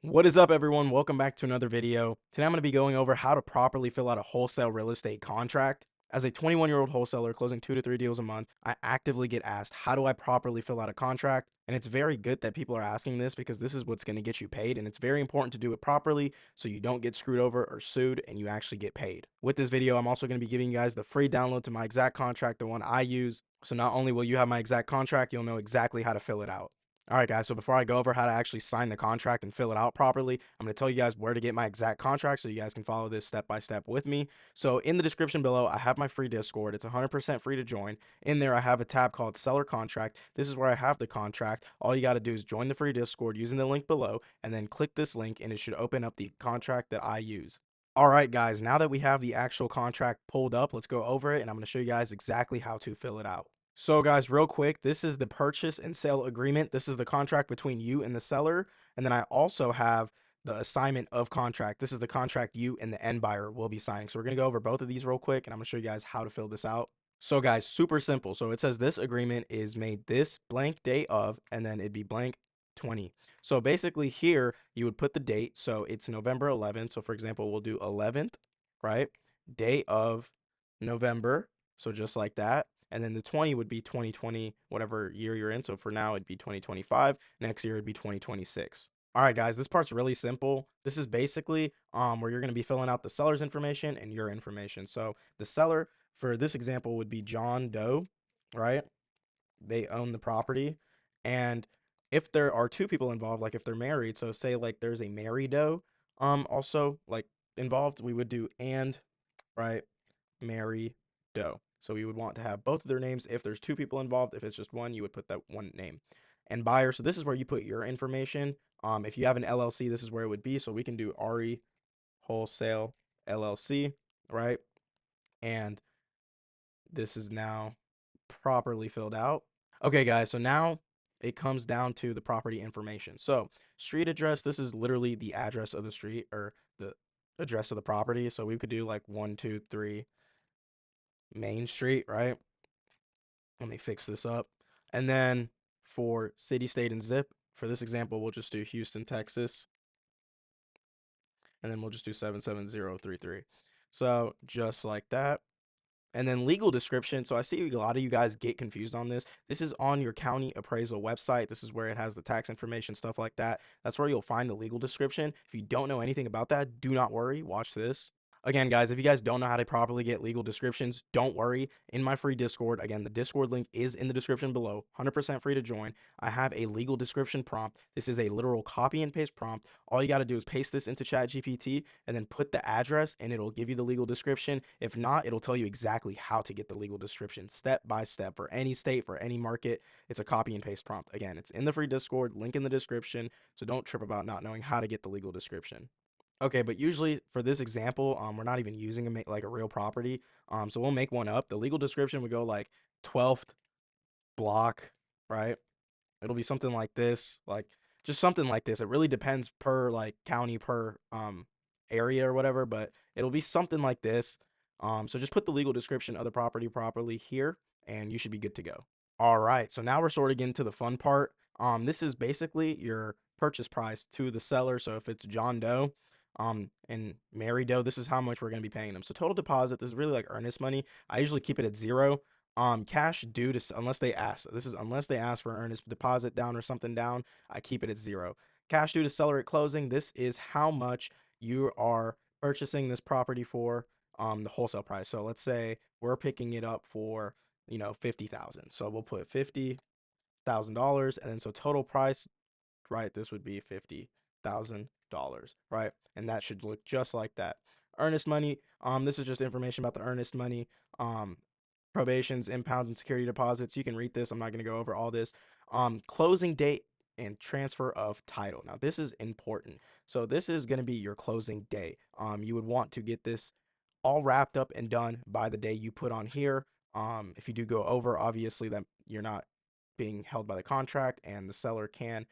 What is up, everyone? Welcome back to another video. Today I'm going to be going over how to properly fill out a wholesale real estate contract. As a 21-year-old wholesaler closing 2 to 3 deals a month, I actively get asked, how do I properly fill out a contract? And it's very good that people are asking this because this is what's going to get you paid, and it's very important to do it properly so you don't get screwed over or sued and you actually get paid. With this video, I'm also going to be giving you guys the free download to my exact contract, the one I use. So not only will you have my exact contract, you'll know exactly how to fill it out. All right, guys, so before I go over how to actually sign the contract and fill it out properly, I'm going to tell you guys where to get my exact contract so you guys can follow this step by step with me. So in the description below, I have my free Discord. It's 100% free to join. In there, I have a tab called Seller Contract. This is where I have the contract. All you got to do is join the free Discord using the link below and then click this link and it should open up the contract that I use. All right, guys, now that we have the actual contract pulled up, let's go over it and I'm going to show you guys exactly how to fill it out. So guys, real quick, this is the purchase and sale agreement. This is the contract between you and the seller. And then I also have the assignment of contract. This is the contract you and the end buyer will be signing. So we're going to go over both of these real quick and I'm going to show you guys how to fill this out. So guys, super simple. So it says this agreement is made this blank day of, and then it'd be blank 20. So basically here you would put the date. So it's November 11th. So for example, we'll do 11th, right? Day of November. So just like that. And then the 20 would be 2020, whatever year you're in. So for now, it'd be 2025. Next year, it'd be 2026. All right, guys, this part's really simple. This is basically where you're going to be filling out the seller's information and your information. So the seller, for this example, would be John Doe, right? They own the property. And if there are two people involved, like if they're married, so say like there's a married Doe also like involved, we would do and, right? Mary Doe. So we would want to have both of their names. If there's two people involved, if it's just one, you would put that one name. And buyer, so this is where you put your information. If you have an LLC, this is where it would be. So we can do RE Wholesale LLC, right? And this is now properly filled out. Okay, guys, so now it comes down to the property information. So street address, this is literally the address of the street or the address of the property. So we could do like 123 Main Street, right? Let me fix this up. And then for city, state, and zip, for this example, we'll just do Houston, Texas, and then we'll just do 77033. So just like that. And then legal description. So I see a lot of you guys get confused on this. This is on your county appraisal website. This is where it has the tax information, stuff like that. That's where you'll find the legal description. If you don't know anything about that, do not worry. Watch this. Again, guys, if you guys don't know how to properly get legal descriptions, don't worry. In my free Discord, again, the Discord link is in the description below, 100% free to join. I have a legal description prompt. This is a literal copy and paste prompt. All you got to do is paste this into ChatGPT and then put the address and it'll give you the legal description. If not, it'll tell you exactly how to get the legal description step by step for any state, for any market. It's a copy and paste prompt. Again, it's in the free Discord, link in the description. So don't trip about not knowing how to get the legal description. Okay, but usually for this example, we're not even using like a real property. So we'll make one up. The legal description would go like 12th block, right? It'll be something like this, like just something like this. It really depends per like county, per area or whatever, but it'll be something like this. So just put the legal description of the property properly here, and you should be good to go. All right, so now we're sort of getting to the fun part. This is basically your purchase price to the seller. So if it's John Doe, and Mary Doe, this is how much we're gonna be paying them. So total deposit, this is really like earnest money. I usually keep it at 0. Cash due to unless they ask. This is unless they ask for earnest deposit down or something down. I keep it at 0. Cash due to seller at closing. This is how much you are purchasing this property for. The wholesale price. So let's say we're picking it up for 50,000. So we'll put $50,000, and then so total price, right? This would be $50,000, right? And that should look just like that. Earnest money. This is just information about the earnest money. Probations, impounds, and security deposits. You can read this. I'm not going to go over all this. Closing date and transfer of title. Now, this is important. So this is going to be your closing day. You would want to get this all wrapped up and done by the day you put on here. If you do go over, obviously that you're not being held by the contract, and the seller can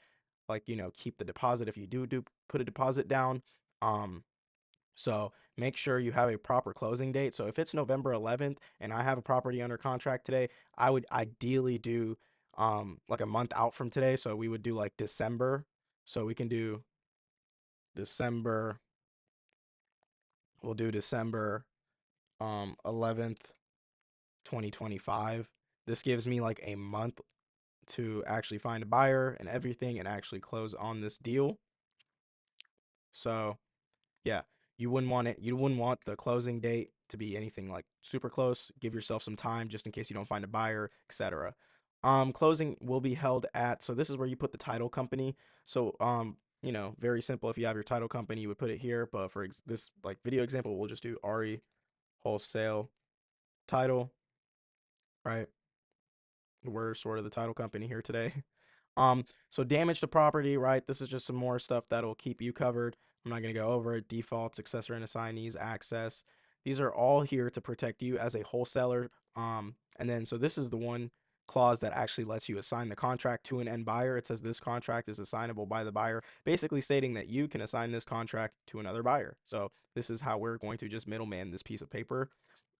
keep the deposit if you do put a deposit down. Um, so make sure you have a proper closing date. So if it's November 11th and I have a property under contract today, I would ideally do like a month out from today. So we would do like December. So we can do December, we'll do December 11th, 2025. This gives me like a month to actually find a buyer and everything and actually close on this deal. So yeah, you wouldn't want the closing date to be anything like super close. Give yourself some time just in case you don't find a buyer, etc. Closing will be held at, so this is where you put the title company. So very simple. If you have your title company, you would put it here, but for this like video example, we'll just do RE Wholesale title, right? We're sort of the title company here today. So damage to property, right? This is just some more stuff that'll keep you covered. I'm not going to go over it. Defaults, successor and assignees, access. These are all here to protect you as a wholesaler. And then, so this is the one clause that actually lets you assign the contract to an end buyer. It says this contract is assignable by the buyer, basically stating that you can assign this contract to another buyer. So this is how we're going to just middleman this piece of paper.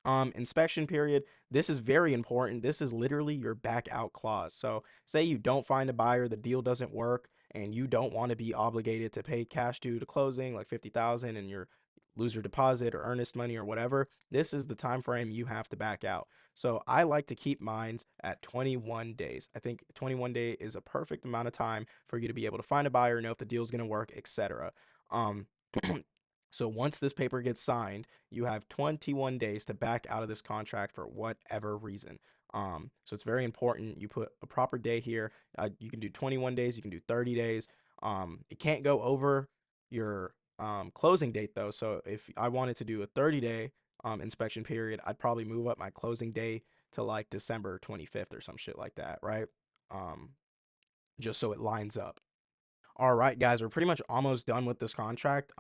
Inspection period. This is very important. This is literally your back out clause. So say you don't find a buyer, the deal doesn't work, and you don't want to be obligated to pay cash due to closing, like 50,000, and you lose your deposit or earnest money or whatever. This is the time frame you have to back out. So I like to keep mines at 21 days. I think 21 day is a perfect amount of time for you to be able to find a buyer, know if the deal's going to work, etc. Um, So once this paper gets signed, you have 21 days to back out of this contract for whatever reason. So it's very important you put a proper day here. You can do 21 days, you can do 30 days. It can't go over your closing date though. So if I wanted to do a 30-day inspection period, I'd probably move up my closing day to like December 25th or some shit like that, right? Um, just so it lines up. All right, guys, we're pretty much almost done with this contract.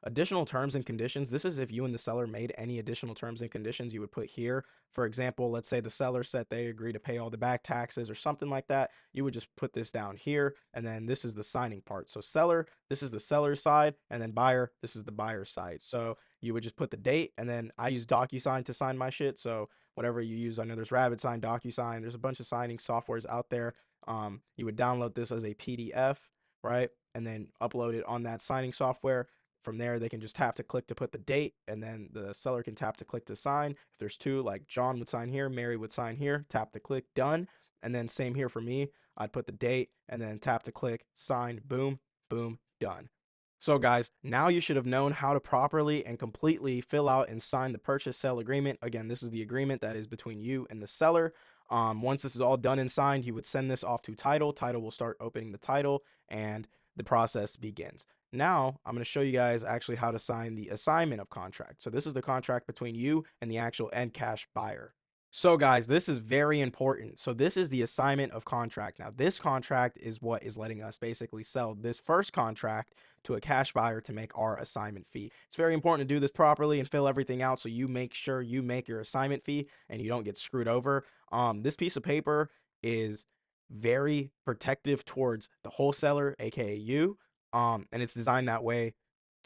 Additional terms and conditions. This is if you and the seller made any additional terms and conditions you would put here. For example, let's say the seller said they agree to pay all the back taxes or something like that. You would just put this down here, and then this is the signing part. So seller, this is the seller's side, and then buyer, this is the buyer's side. So you would just put the date, and then I use DocuSign to sign my shit. So whatever you use, I know there's RabbitSign, DocuSign. There's a bunch of signing softwares out there. You would download this as a PDF, right? And then upload it on that signing software. From there, they can just tap to click to put the date, and then the seller can tap to click to sign. If there's two, like John would sign here, Mary would sign here, tap to click, done. And then same here for me. I'd put the date and then tap to click, sign, boom, boom, done. So guys, now you should have known how to properly and completely fill out and sign the purchase sale agreement. Again, this is the agreement that is between you and the seller. Once this is all done and signed, you would send this off to title. Title will start opening the title and the process begins. Now, I'm going to show you guys actually how to sign the assignment of contract. So this is the contract between you and the actual end cash buyer. So guys, this is very important. So this is the assignment of contract. Now, this contract is what is letting us basically sell this first contract to a cash buyer to make our assignment fee. It's very important to do this properly and fill everything out so you make sure you make your assignment fee and you don't get screwed over. This piece of paper is very protective towards the wholesaler, aka you. And it's designed that way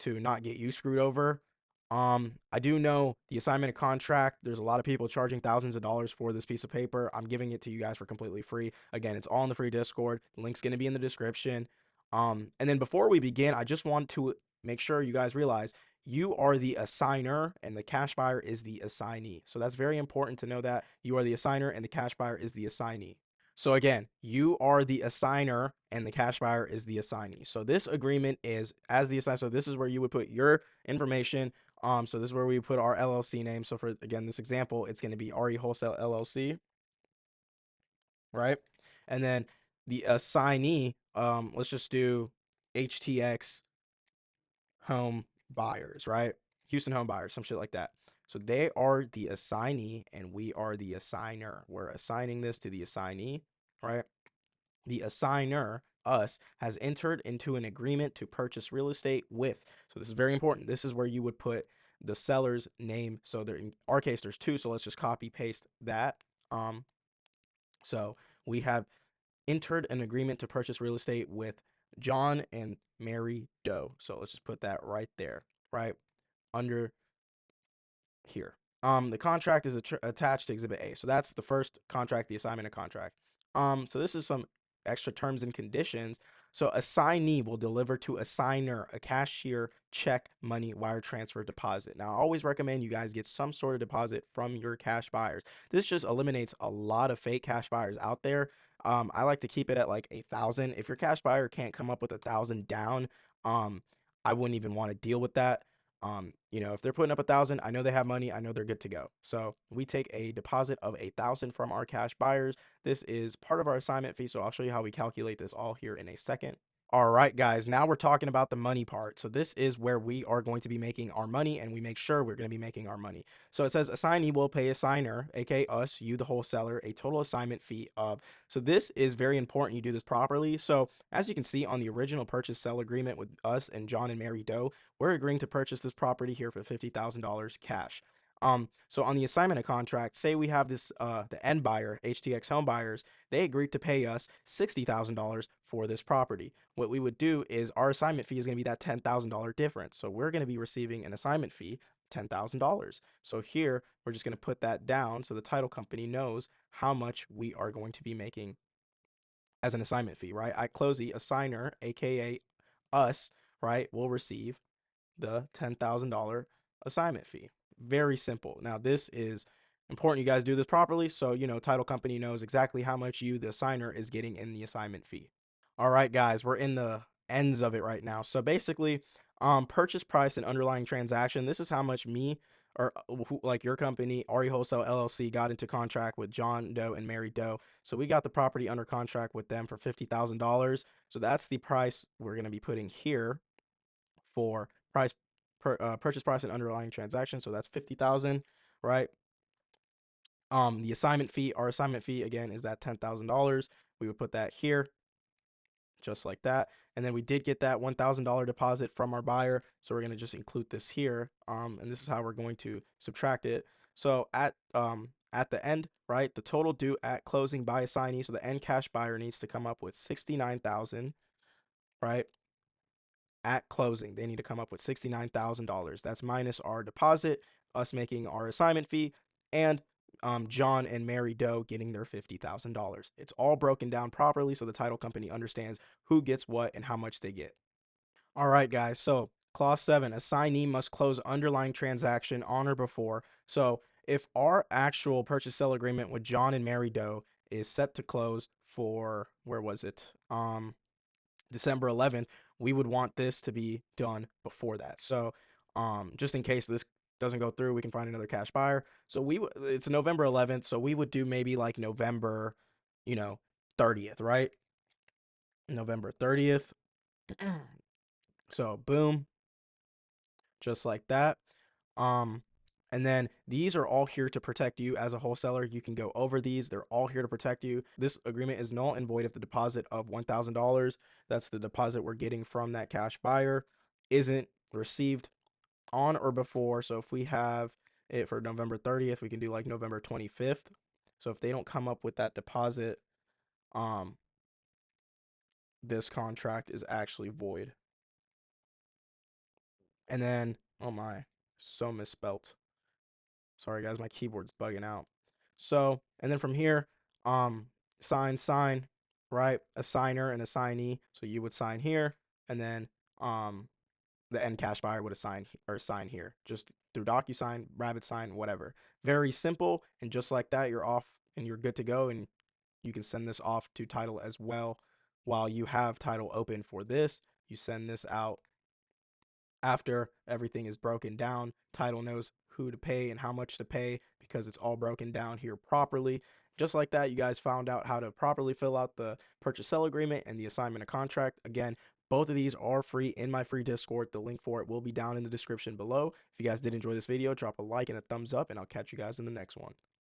to not get you screwed over. I do know the assignment of contract, there's a lot of people charging thousands of dollars for this piece of paper. I'm giving it to you guys for completely free. Again, it's all in the free Discord. The link's going to be in the description. And then before we begin, I just want to make sure you guys realize you are the assigner and the cash buyer is the assignee. So that's very important to know that you are the assigner and the cash buyer is the assignee. So again, you are the assigner and the cash buyer is the assignee. So this agreement is as the assigner. So this is where you would put your information. So this is where we put our LLC name. So for, again, this example, it's going to be RE Wholesale LLC, right? And then the assignee, let's just do HTX Home Buyers, right? Houston Home Buyers, some shit like that. So they are the assignee and we are the assigner. We're assigning this to the assignee, right? The assigner, us, has entered into an agreement to purchase real estate with. So this is very important. This is where you would put the seller's name. So there, in our case, there's two. So let's just copy paste that. So we have entered an agreement to purchase real estate with John and Mary Doe. So let's just put that right there, right under here. The contract is attached to Exhibit A. So that's the first contract, the assignment of contract. So this is some extra terms and conditions. So assignee will deliver to assigner a cashier check, money, wire transfer, deposit. Now, I always recommend you guys get some sort of deposit from your cash buyers. This just eliminates a lot of fake cash buyers out there. I like to keep it at like 1,000. If your cash buyer can't come up with 1,000 down, I wouldn't even want to deal with that. If they're putting up 1,000, I know they have money. I know they're good to go. So we take a deposit of 1,000 from our cash buyers. This is part of our assignment fee. So I'll show you how we calculate this all here in a second. All right, guys, now we're talking about the money part. So this is where we are going to be making our money, and we make sure we're going to be making our money. So it says assignee will pay assigner, aka us, you, the wholesaler, a total assignment fee of. So this is very important you do this properly. So as you can see on the original purchase sale agreement with us and John and Mary Doe, we're agreeing to purchase this property here for $50,000 cash. So on the assignment of contract, say we have this the end buyer, HTX Home Buyers, they agreed to pay us $60,000 for this property. What we would do is our assignment fee is going to be that $10,000 difference. So we're going to be receiving an assignment fee, $10,000. So here we're just going to put that down so the title company knows how much we are going to be making as an assignment fee, right? At close, the assigner, aka us, right, will receive the $10,000 assignment fee. Very simple. Now, this is important you guys do this properly so, title company knows exactly how much you, the assigner, is getting in the assignment fee. All right, guys, we're in the ends of it right now. So basically, purchase price and underlying transaction. This is how much me or like your company, RE Wholesale LLC, got into contract with John Doe and Mary Doe. So we got the property under contract with them for $50,000. So that's the price we're going to be putting here for purchase price and underlying transaction. So that's 50,000, right? The assignment fee, our assignment fee again is that $10,000. We would put that here just like that. And then we did get that $1,000 deposit from our buyer. So we're going to just include this here. And this is how we're going to subtract it. So at the end, right, the total due at closing by assignee. So the end cash buyer needs to come up with 69,000, right? At closing, they need to come up with $69,000. That's minus our deposit, us making our assignment fee, and John and Mary Doe getting their $50,000. It's all broken down properly so the title company understands who gets what and how much they get. All right, guys. So clause 7, assignee must close underlying transaction on or before. So if our actual purchase sale agreement with John and Mary Doe is set to close for, where was it? December 11th, we would want this to be done before that. So, just in case this doesn't go through, we can find another cash buyer. So it's November 11th, so we would do maybe like November, you know, 30th, right? November 30th. So boom, just like that. Um, and then these are all here to protect you as a wholesaler. You can go over these. They're all here to protect you. This agreement is null and void if the deposit of $1,000, that's the deposit we're getting from that cash buyer, isn't received on or before. So if we have it for November 30th, we can do like November 25th. So if they don't come up with that deposit, um, this contract is actually void. And then, oh my, so misspelt. Sorry guys, my keyboard's bugging out. So, and then from here, sign, right? Assigner and assignee. So you would sign here, and then the end cash buyer would assign or sign here, just through DocuSign, Rabbit sign, whatever. Very simple, and just like that, you're off and you're good to go, and you can send this off to title as well. While you have title open for this, you send this out after everything is broken down. Title knows who to pay and how much to pay because it's all broken down here properly. Just like that, you guys found out how to properly fill out the purchase sale agreement and the assignment of contract. Again, both of these are free in my free Discord. The link for it will be down in the description below. If you guys did enjoy this video, drop a like and a thumbs up, and I'll catch you guys in the next one.